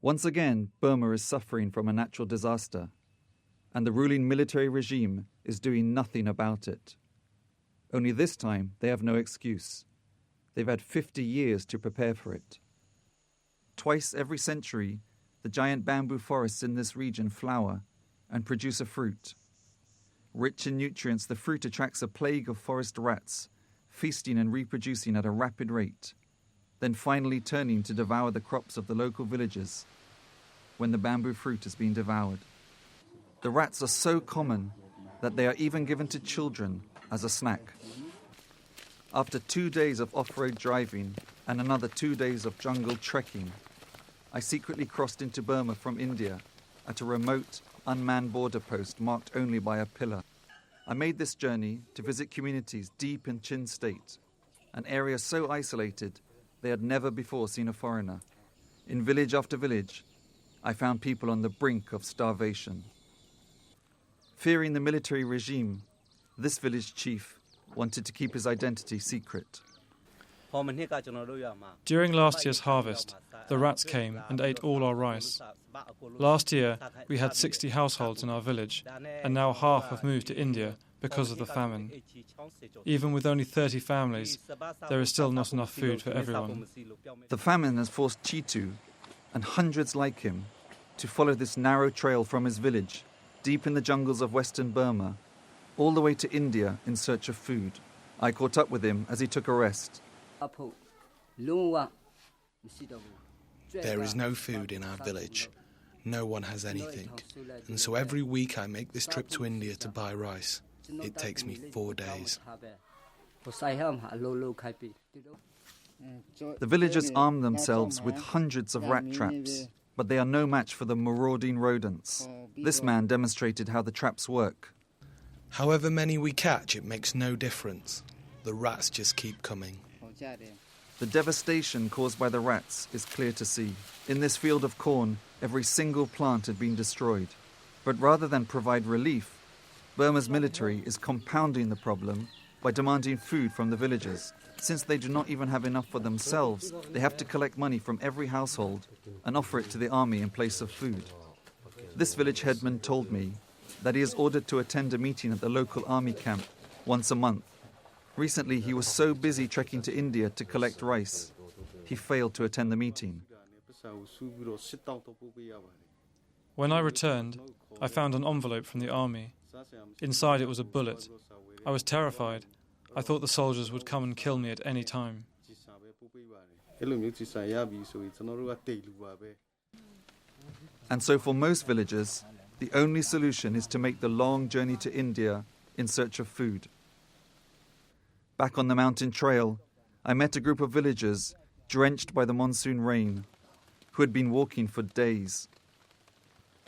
Once again, Burma is suffering from a natural disaster, and the ruling military regime is doing nothing about it. Only this time, they have no excuse. They've had 50 years to prepare for it. Twice every century, the giant bamboo forests in this region flower and produce a fruit. Rich in nutrients, the fruit attracts a plague of forest rats, feasting and reproducing at a rapid rate, then finally turning to devour the crops of the local villages when the bamboo fruit is being devoured. The rats are so common that they are even given to children as a snack. After 2 days of off-road driving and another 2 days of jungle trekking, I secretly crossed into Burma from India at a remote, unmanned border post marked only by a pillar. I made this journey to visit communities deep in Chin State, an area so isolated they had never before seen a foreigner. In village after village, I found people on the brink of starvation. Fearing the military regime, this village chief wanted to keep his identity secret. During last year's harvest, the rats came and ate all our rice. Last year, we had 60 households in our village, and now half have moved to India because of the famine. Even with only 30 families, there is still not enough food for everyone. The famine has forced Chitu, and hundreds like him, to follow this narrow trail from his village, deep in the jungles of western Burma, all the way to India in search of food. I caught up with him as he took a rest. There is no food in our village. No one has anything. And so every week I make this trip to India to buy rice. It takes me 4 days. The villagers arm themselves with hundreds of rat traps, but they are no match for the marauding rodents. This man demonstrated how the traps work. However many we catch, it makes no difference. The rats just keep coming. The devastation caused by the rats is clear to see. In this field of corn, every single plant had been destroyed. But rather than provide relief, Burma's military is compounding the problem by demanding food from the villagers. Since they do not even have enough for themselves, they have to collect money from every household and offer it to the army in place of food. This village headman told me that he is ordered to attend a meeting at the local army camp once a month. Recently, he was so busy trekking to India to collect rice, he failed to attend the meeting. When I returned, I found an envelope from the army. Inside it was a bullet. I was terrified. I thought the soldiers would come and kill me at any time. And so for most villagers, the only solution is to make the long journey to India in search of food. Back on the mountain trail, I met a group of villagers drenched by the monsoon rain, who had been walking for days.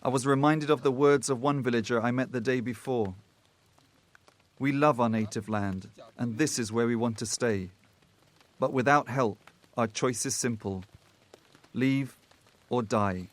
I was reminded of the words of one villager I met the day before. We love our native land, and this is where we want to stay. But without help, our choice is simple: leave or die.